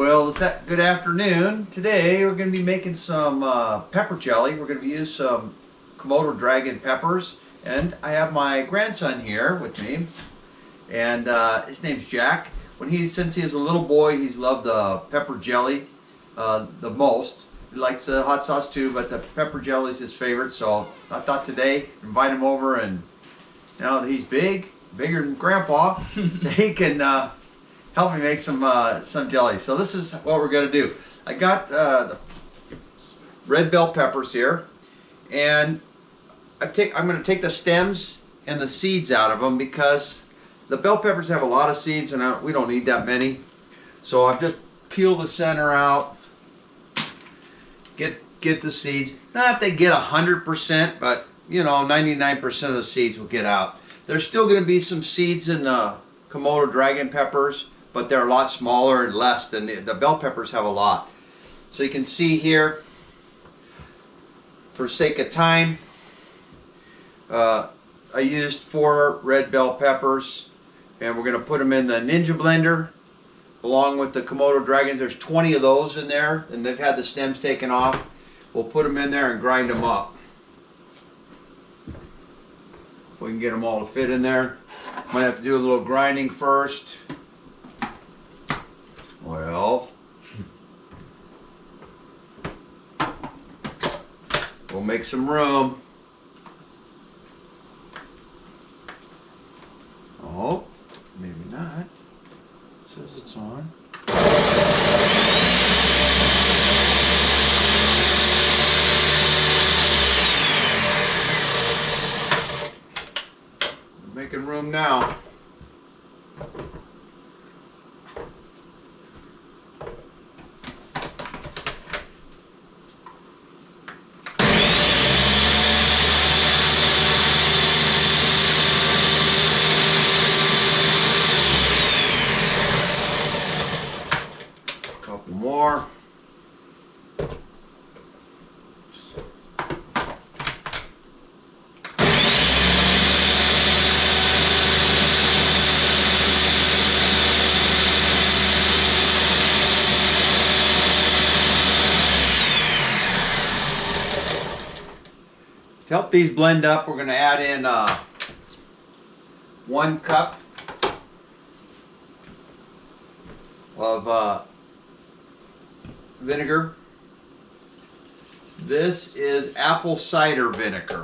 Well, good afternoon. Today we're going to be making some pepper jelly. We're going to use some Komodo Dragon peppers, and I have my grandson here with me, and his name's Jack. Since he was a little boy, he's loved the pepper jelly the most. He likes hot sauce too, but the pepper jelly is his favorite. So I thought today invite him over, and now that he's bigger than Grandpa, he can help me make some jelly. So this is what we're going to do. I got the red bell peppers here, and I'm going to take the stems and the seeds out of them because the bell peppers have a lot of seeds, and we don't need that many. So I've just peeled the center out, get the seeds. Not if they get 100%, but you know, 99% of the seeds will get out. There's still going to be some seeds in the Komodo Dragon peppers, but they're a lot smaller and less than the bell peppers have a lot. So you can see here, for sake of time, I used 4 red bell peppers, and we're going to put them in the Ninja blender along with the Komodo Dragons. There's 20 of those in there, and they've had the stems taken off. We'll put them in there and grind them up. If we can get them all to fit in there. Might have to do a little grinding first. Well, we'll make some room. Oh, maybe not. It says it's on. We're making room now. Couple more. To help these blend up, we're going to add in 1 cup of vinegar. This is apple cider vinegar,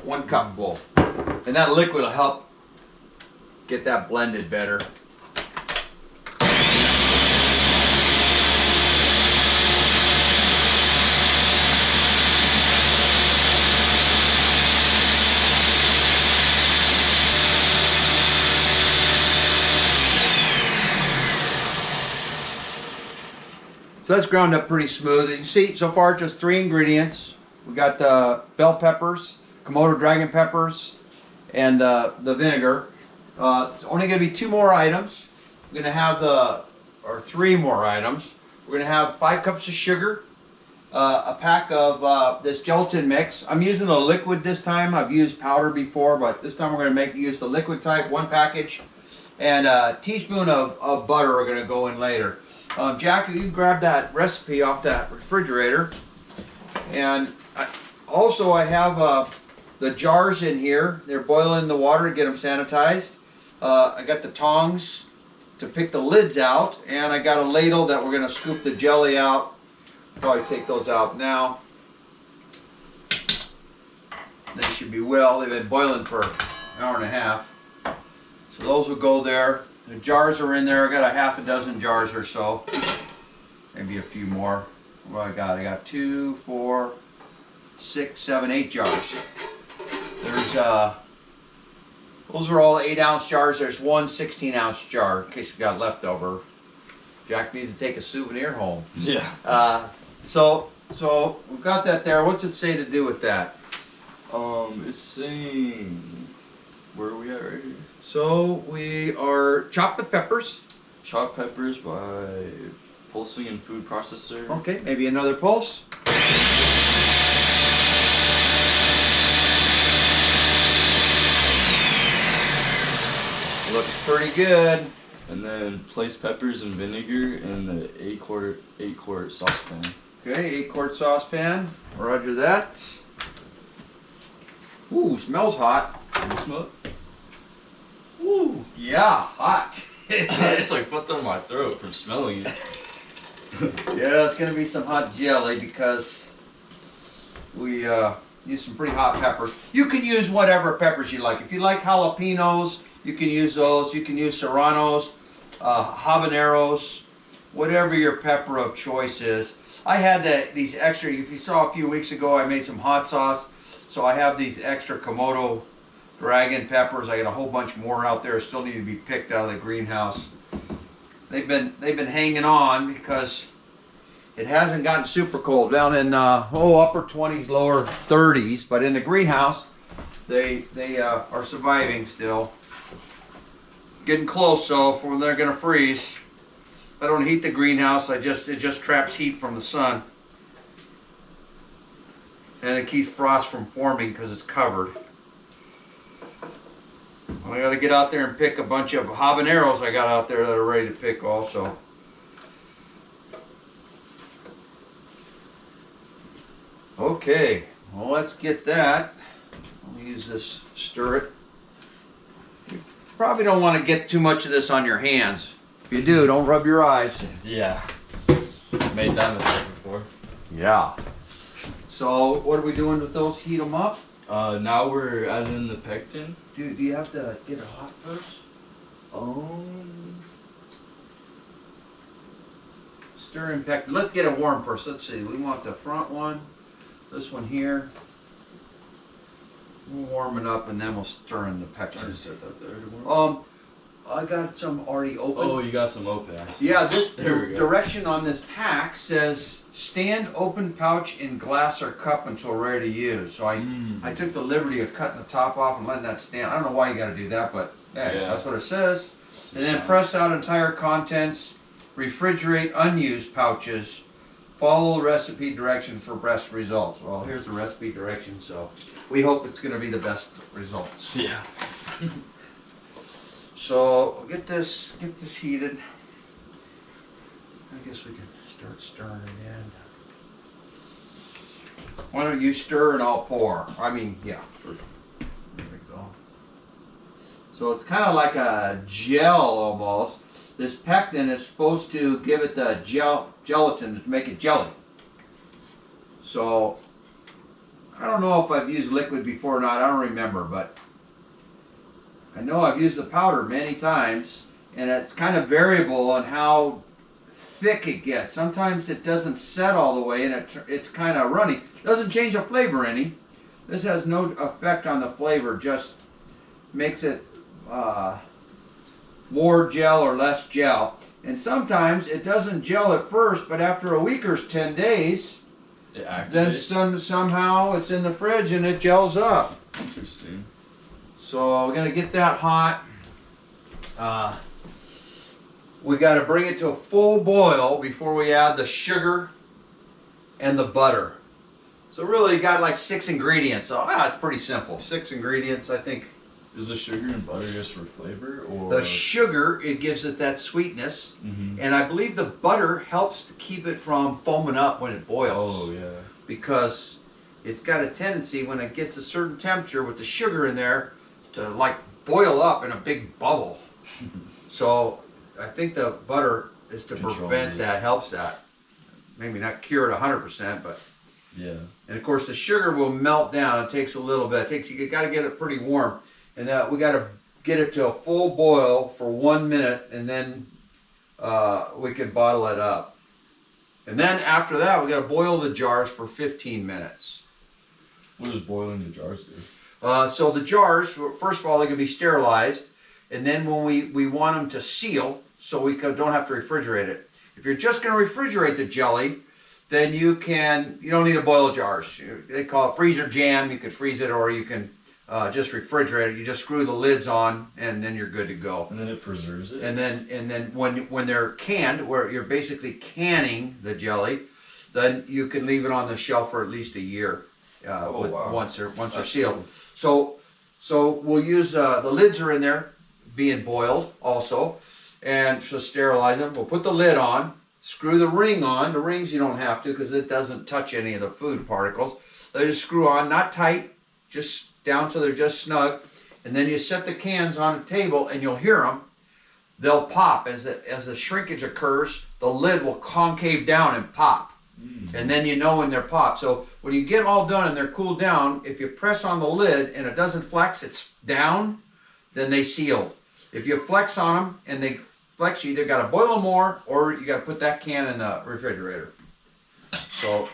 1 cup full. And that liquid will help get that blended better. So that's ground up pretty smooth. You see, so far just 3 ingredients. We got the bell peppers, Komodo Dragon peppers, and the vinegar. It's only going to be 2 more items. We're going to have or 3 more items. We're going to have 5 cups of sugar, a pack of this gelatin mix. I'm using the liquid this time. I've used powder before, but this time we're going to use the liquid type, 1 package, and a teaspoon of butter are going to go in later. Jack, you can grab that recipe off that refrigerator. And I have the jars in here. They're boiling the water to get them sanitized. I got the tongs to pick the lids out, and I got a ladle that we're going to scoop the jelly out. Probably take those out now. They should be they've been boiling for an hour and a half. So those will go there. The jars are in there. I got a half a dozen jars or so. Maybe a few more. What do I got? I got 2, 4, 6, 7, 8 jars. There's those are all 8-ounce jars. There's 1 16-ounce jar in case we got leftover. Jack needs to take a souvenir home. Yeah. So we've got that there. What's it say to do with that? It's saying, where are we at right here? So we are chop the peppers. Chop peppers by pulsing in food processor. Okay, maybe another pulse. Looks pretty good. And then place peppers and vinegar in the 8-quart saucepan. Okay, 8-quart saucepan. Roger that. Ooh, smells hot. Can you smell it? Ooh, yeah, hot. It's like put down my throat from smelling it. Yeah, it's gonna be some hot jelly because we use some pretty hot peppers. You can use whatever peppers you like. If you like jalapenos, you can use those. You can use serranos, habaneros, whatever your pepper of choice is. I had these extra, if you saw a few weeks ago, I made some hot sauce. So I have these extra Komodo Dragon peppers. I got a whole bunch more out there, still need to be picked out of the greenhouse. They've been hanging on because it hasn't gotten super cold. Down in upper 20s, lower 30s, but in the greenhouse, they are surviving still. Getting close, so for when they're gonna freeze. I don't heat the greenhouse. it just traps heat from the sun, and it keeps frost from forming because it's covered. I got to get out there and pick a bunch of habaneros I got out there that are ready to pick also. Okay, well, let's get that. I'll use this, stir it. You probably don't want to get too much of this on your hands. If you do, don't rub your eyes. Yeah. Made that mistake before. Yeah. So what are we doing with those? Heat them up? Now we're adding in the pectin. Do you have to get it hot first? Stir in pectin. Let's get it warm first. Let's see. We want the front one. This one here. We'll warm it up and then we'll stir in the I pectin. just set that there tomorrow. I got some already open. Oh, you got some open. I see. Yeah, this There we go. direction on this pack says stand open pouch in glass or cup until ready to use. So I took the liberty of cutting the top off and letting that stand. I don't know why you got to do that, but hey, Yeah. that's what it says. And then press out entire contents. Refrigerate unused pouches. Follow recipe directions for best results. Well, here's the recipe direction, so we hope it's going to be the best results. Yeah. So get this heated. I guess we can start stirring it in. Why don't you stir and I'll pour? I mean, yeah. There we go. So it's kind of like a gel almost. This pectin is supposed to give it the gelatin to make it jelly. So I don't know if I've used liquid before or not. I don't remember, but I know I've used the powder many times, and it's kind of variable on how thick it gets. Sometimes it doesn't set all the way, and it's kind of runny. It doesn't change the flavor any. This has no effect on the flavor, just makes it more gel or less gel. And sometimes it doesn't gel at first, but after a week or 10 days, It activates. then somehow it's in the fridge and it gels up. Interesting. So we're gonna get that hot. We got to bring it to a full boil before we add the sugar and the butter. So really, you got like 6 ingredients. So it's pretty simple. 6 ingredients, I think. Is the sugar and butter just for flavor, or The sugar, it gives it that sweetness, and I believe the butter helps to keep it from foaming up when it boils. Oh yeah. Because it's got a tendency when it gets a certain temperature with the sugar in there to like boil up in a big bubble. So I think the butter is to prevent that, helps that. Maybe not cure it 100%, but yeah. And of course the sugar will melt down. It takes a little bit. You got to get it pretty warm, and we got to get it to a full boil for 1 minute, and then we can bottle it up. And then after that, we got to boil the jars for 15 minutes. What does boiling the jars do? So the jars, first of all, they can be sterilized, and then when we want them to seal, so we don't have to refrigerate it. If you're just going to refrigerate the jelly, then you don't need to boil jars. They call it freezer jam. You can freeze it, or you can just refrigerate it. You just screw the lids on, and then you're good to go. And then it preserves it. And then when they're canned, where you're basically canning the jelly, then you can leave it on the shelf for at least a year. Wow. Once they're sealed. So we'll use the lids are in there being boiled also, and just sterilize them. We'll put the lid on, screw the ring on. The rings you don't have to because it doesn't touch any of the food particles. They just screw on, not tight, just down so they're just snug. And then you set the cans on a table and you'll hear them. They'll pop as the shrinkage occurs. The lid will concave down and pop. And then you know when they're popped. So when you get all done and they're cooled down, if you press on the lid and it doesn't flex, it's down, then they sealed. If you flex on them and they flex, you either got to boil them more or you got to put that can in the refrigerator. So,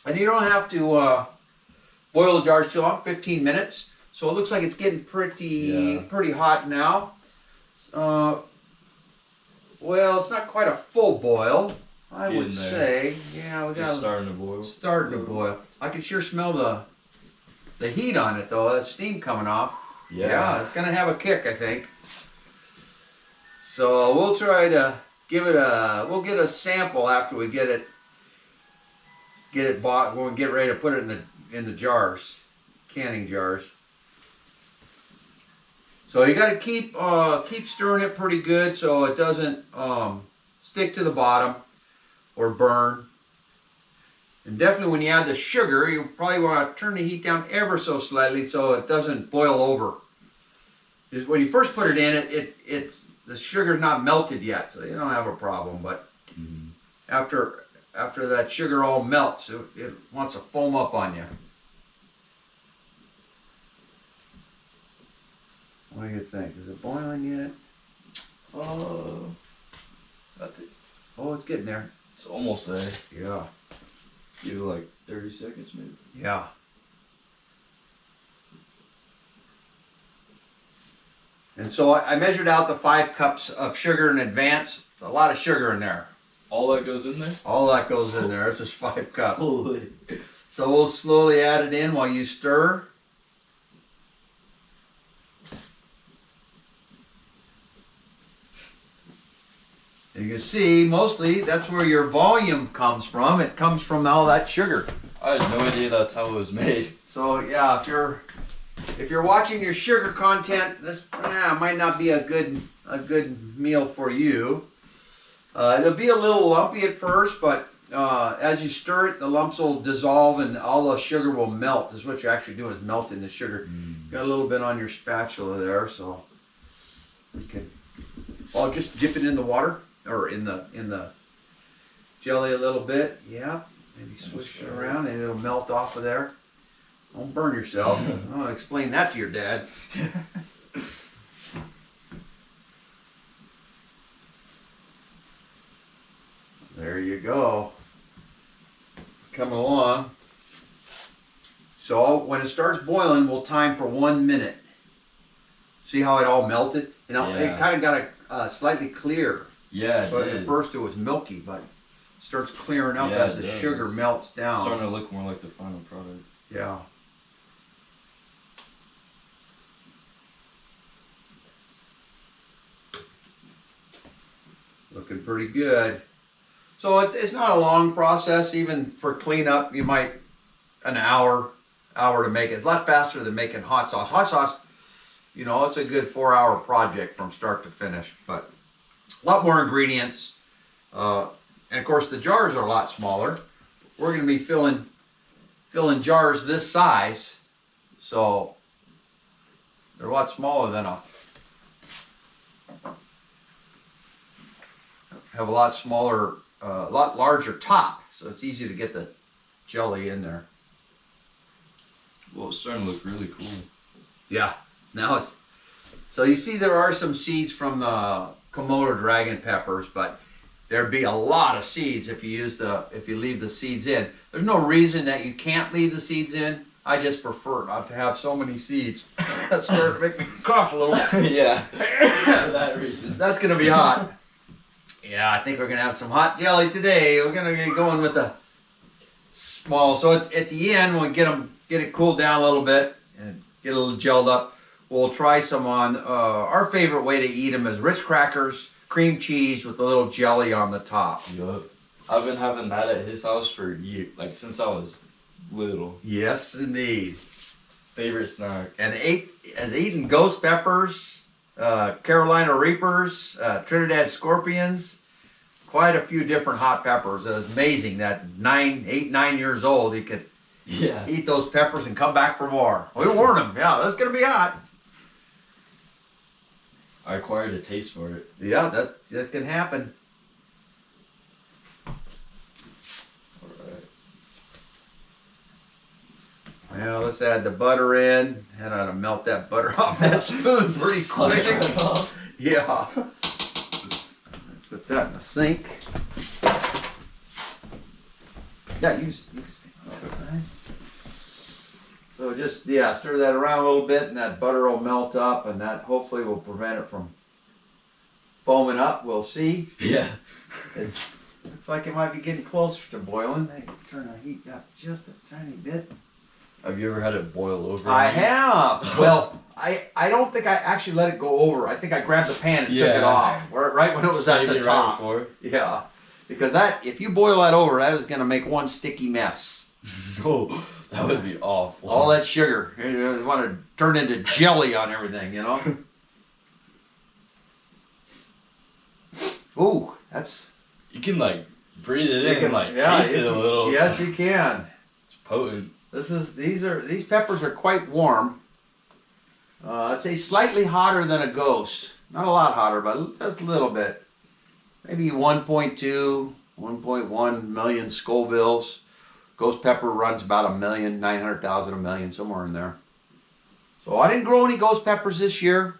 and you don't have to boil the jars too long, 15 minutes. So it looks like it's getting pretty hot now. Well, it's not quite a full boil, I would say. Yeah, we got just starting to boil. Starting to boil. I can sure smell the heat on it though. That steam coming off. Yeah, it's gonna have a kick, I think. So we'll try to give it we'll get a sample after we get it bought. We'll get ready to put it in the jars, canning jars. So you got to keep stirring it pretty good so it doesn't stick to the bottom or burn. And definitely when you add the sugar, you probably want to turn the heat down ever so slightly so it doesn't boil over. Because when you first put it in, it's the sugar's not melted yet, so you don't have a problem. But after that sugar all melts, it wants to foam up on you. What do you think? Is it boiling yet? Oh, it's getting there. It's almost there. Yeah. Give it like 30 seconds maybe. Yeah. And so I measured out the 5 cups of sugar in advance. It's a lot of sugar in there. All that goes in there? All that goes in there. It's just 5 cups. Holy. So we'll slowly add it in while you stir. You can see, mostly, that's where your volume comes from. It comes from all that sugar. I had no idea that's how it was made. So yeah, if you're watching your sugar content, this might not be a good meal for you. It'll be a little lumpy at first, but as you stir it, the lumps will dissolve and all the sugar will melt. This is what you're actually doing, is melting the sugar. Got a little bit on your spatula there, so you can. I'll just dip it in the water. Or in the jelly a little bit, yeah. Maybe swish it around and it'll melt off of there. Don't burn yourself. I'm gonna explain that to your dad. There you go. It's coming along. So when it starts boiling, we'll time for 1 minute. See how it all melted? You know, it kind of got a slightly clear. Yeah, But at first it was milky, but it starts clearing up as the sugar melts down. It's starting to look more like the final product. Yeah. Looking pretty good. So it's not a long process. Even for cleanup, you might an hour to make it. It's a lot faster than making hot sauce. Hot sauce, you know, it's a good 4-hour project from start to finish, but a lot more ingredients, and of course the jars are a lot smaller. We're going to be filling jars this size, so they're a lot smaller than have a lot smaller, a lot larger top, so it's easy to get the jelly in there. Well, it's starting to look really cool. Yeah, now it's so you see there are some seeds from the Komodo Dragon peppers, but there'd be a lot of seeds if you leave the seeds in. There's no reason that you can't leave the seeds in. I just prefer not to have so many seeds. That's going to make me cough a little. Yeah, for that reason. That's going to be hot. Yeah, I think we're going to have some hot jelly today. We're going to get going with the small. So at the end, when we get it cooled down a little bit and get a little gelled up, we'll try some on. Our favorite way to eat them is Ritz crackers, cream cheese with a little jelly on the top. Yup. I've been having that at his house for years, like since I was little. Yes, indeed. Favorite snack. And has eaten ghost peppers. Carolina Reapers, Trinidad Scorpions, quite a few different hot peppers. It was amazing that 8, 9 years old, he could eat those peppers and come back for more. We warned him, yeah, that's gonna be hot. I acquired a taste for it. Yeah, that can happen. Alright. Well, let's add the butter in. And I ought to melt that butter off that spoon pretty quick. Yeah. Let's put that in the sink. Yeah, you can stand on that side. So just, stir that around a little bit and that butter will melt up and that hopefully will prevent it from foaming up. We'll see. Yeah. Looks like it might be getting closer to boiling. I can turn the heat up just a tiny bit. Have you ever had it boil over? I have. Well, I don't think I actually let it go over. I think I grabbed the pan and took it off right when it was at the top. Right Yeah, because if you boil that over, that is going to make one sticky mess. Oh, that would be awful. All that sugar, you want to turn into jelly on everything, you know. Ooh, that's. You can like breathe it in and like taste it a little. Yes, you can. It's potent. These peppers are quite warm. I'd say slightly hotter than a ghost. Not a lot hotter, but just a little bit. Maybe 1.2, 1.1 million Scovilles. Ghost pepper runs about 1,900,000, 1 million, somewhere in there. So I didn't grow any ghost peppers this year.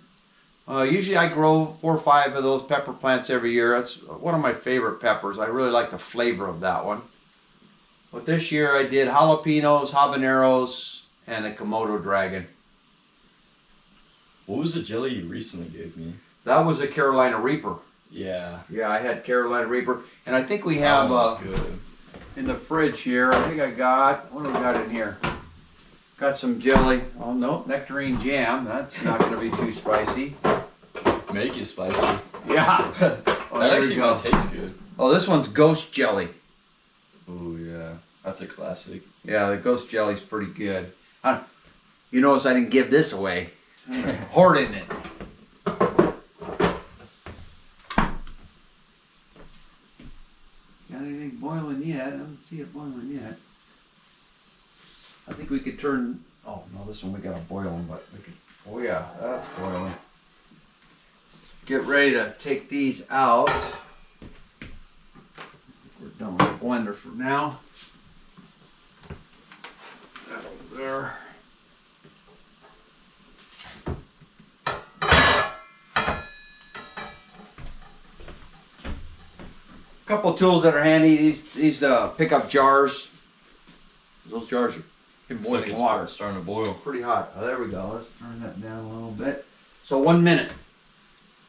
Usually I grow 4 or 5 of those pepper plants every year. That's one of my favorite peppers. I really like the flavor of that one. But this year I did jalapenos, habaneros, and a Komodo Dragon. What was the jelly you recently gave me? That was a Carolina Reaper. Yeah. Yeah, I had Carolina Reaper. And I think we have good. in the fridge here, I think what do we got in here? Got some jelly. Oh no, nectarine jam. That's not going to be too spicy. Make it spicy. Yeah. Oh, that actually might taste good. Oh, this one's ghost jelly. Oh yeah, that's a classic. Yeah, the ghost jelly's pretty good. You notice I didn't give this away. Hoarding it. Got anything boiling yet? I don't see it boiling yet. I think we could turn. Oh no, this one we gotta boil them, but we could. Oh yeah, that's boiling. Get ready to take these out. We're done with the blender for now. That over there. Couple tools that are handy. These pickup jars. Those jars are in boiling water. Starting to boil. Pretty hot. Oh, there we go. Let's turn that down a little bit. So 1 minute.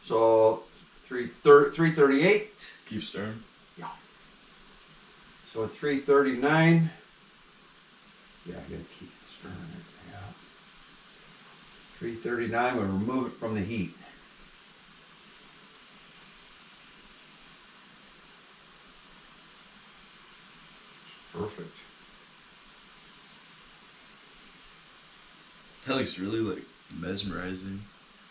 So 338. Keep stirring. Yeah. So at 339. Yeah, I gotta keep stirring it. Yeah. 339. We'll remove it from the heat. Perfect. That looks really like mesmerizing.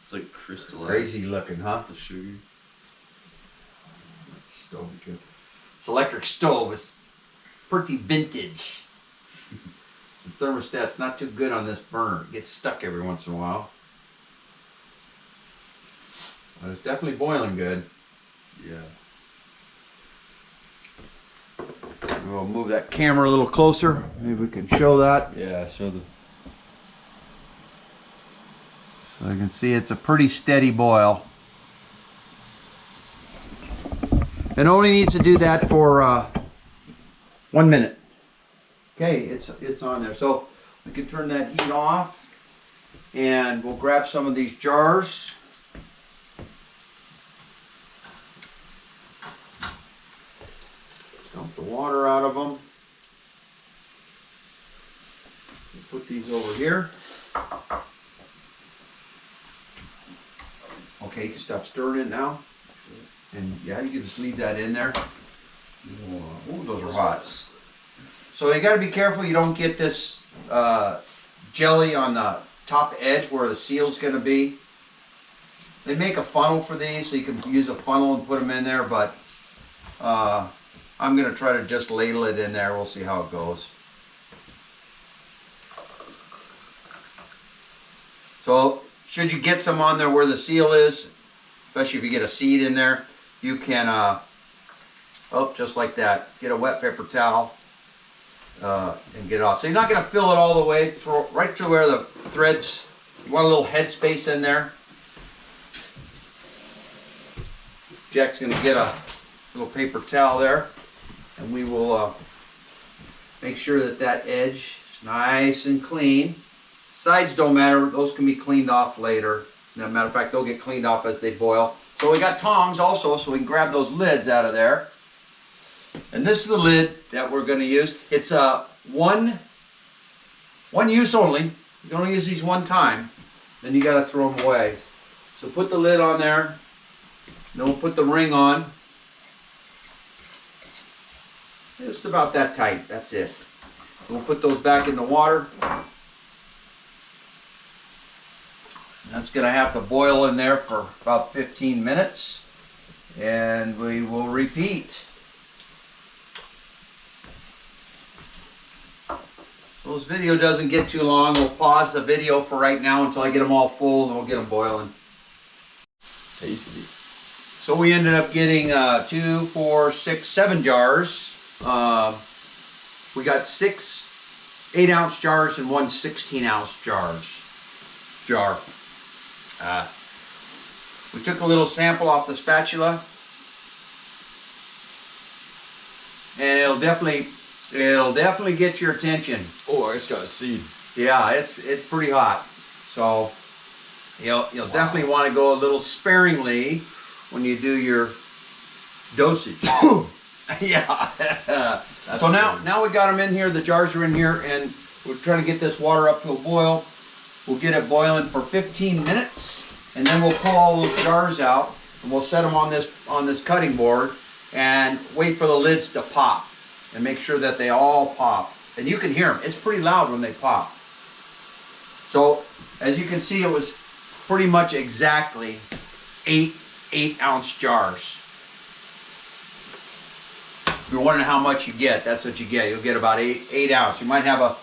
It's like crystallized. Crazy looking, huh? The sugar. That stove is good. This electric stove is pretty vintage. The thermostat's not too good on this burner. It gets stuck every once in a while. But it's definitely boiling good. Yeah. We'll move that camera a little closer. Maybe we can show that. Yeah, show the. So you can see it's a pretty steady boil. It only needs to do that for 1 minute. Okay, it's on there. So we can turn that heat off and we'll grab some of these jars. Dump the water out of them. Put these over here. Okay, you can stop stirring it now. And yeah, you can just leave that in there. Ooh, those are hot. So you got to be careful you don't get this jelly on the top edge where the seal's going to be. They make a funnel for these, so you can use a funnel and put them in there, but I'm going to try to just ladle it in there. We'll see how it goes. So, should you get some on there where the seal is, especially if you get a seed in there, you can, oh, just like that, get a wet paper towel and get it off. So you're not going to fill it all the way, right to where the threads, you want a little head space in there. Jack's going to get a little paper towel there, and we will make sure that that edge is nice and clean. Sides don't matter, those can be cleaned off later. As a matter of fact, they'll get cleaned off as they boil. So we got tongs also, so we can grab those lids out of there. And this is the lid that we're going to use. It's one use only. You can only use these one time. Then you got to throw them away. So put the lid on there. Then we'll put the ring on. Just about that tight. That's it. We'll put those back in the water. That's going to have to boil in there for about 15 minutes. And we will repeat. So this video doesn't get too long. We'll pause the video for right now until I get them all full, and we'll get them boiling. Tasty. So we ended up getting 2, 4, 6, 7 jars. We got 6 8-ounce jars and 1 16-ounce jar. We took a little sample off the spatula, and it'll definitely get your attention. Oh, I just got a seed. Yeah, it's pretty hot. So you'll definitely want to go a little sparingly when you do your dosage. Yeah. So now we got them in here. The jars are in here, and we're trying to get this water up to a boil. We'll get it boiling for 15 minutes, and then we'll pull all those jars out, and we'll set them on this cutting board, and wait for the lids to pop, and make sure that they all pop. And you can hear them. It's pretty loud when they pop. So as you can see, it was pretty much exactly 8 8-ounce jars. If you're wondering how much you get, that's what you get. You'll get about 8 ounce. You might have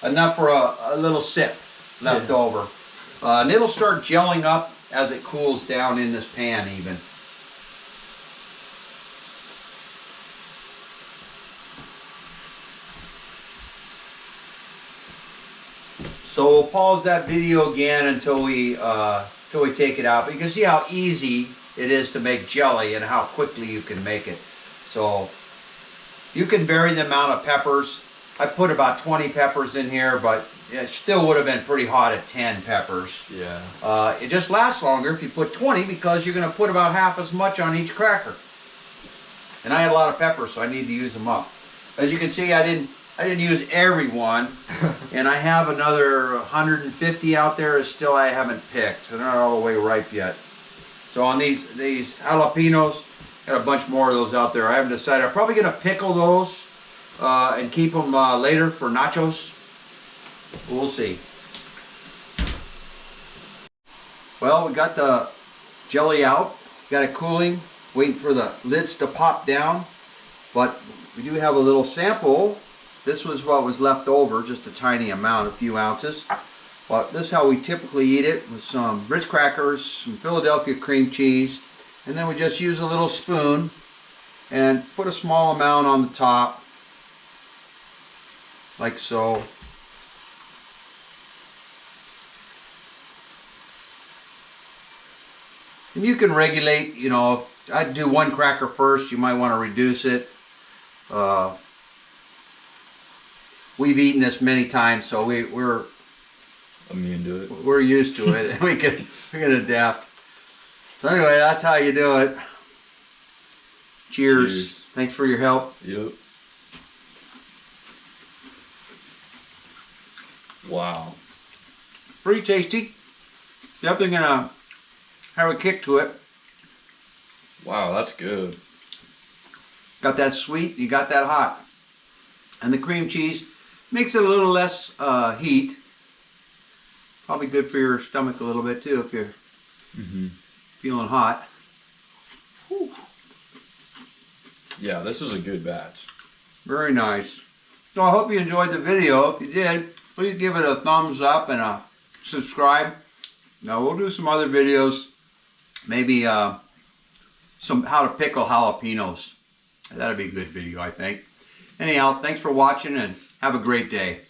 enough for a little sip left over. And it'll start gelling up as it cools down in this pan even. So we'll pause that video again until we take it out. But you can see how easy it is to make jelly and how quickly you can make it. So you can vary the amount of peppers. I put about 20 peppers in here, but it still would have been pretty hot at 10 peppers. Yeah. It just lasts longer if you put 20 because you're going to put about half as much on each cracker. And I had a lot of peppers, so I need to use them up. As you can see, I didn't use every one, and I have another 150 out there still I haven't picked. They're not all the way ripe yet. So on these jalapenos, got a bunch more of those out there. I haven't decided. I'm probably going to pickle those and keep them later for nachos. We'll see. Well, we got the jelly out, got it cooling, waiting for the lids to pop down, but we do have a little sample. This was what was left over, just a tiny amount, a few ounces. But this is how we typically eat it, with some Ritz crackers, some Philadelphia cream cheese, and then we just use a little spoon and put a small amount on the top, like so. And you can regulate, you know, I'd do 1 cracker first, you might want to reduce it. We've eaten this many times, so we're immune to it. We're used to it, and we can adapt. So anyway, that's how you do it. Cheers. Thanks for your help. Yep. Wow. Pretty tasty. Definitely gonna have a kick to it. Wow, that's good. Got that sweet, you got that hot. And the cream cheese makes it a little less heat. Probably good for your stomach a little bit too if you're Feeling hot. Whew. Yeah, this was a good batch. Very nice. So I hope you enjoyed the video. If you did, please give it a thumbs up and a subscribe. Now we'll do some other videos. Maybe some how to pickle jalapenos. That'd be a good video, I think. Anyhow, thanks for watching and have a great day.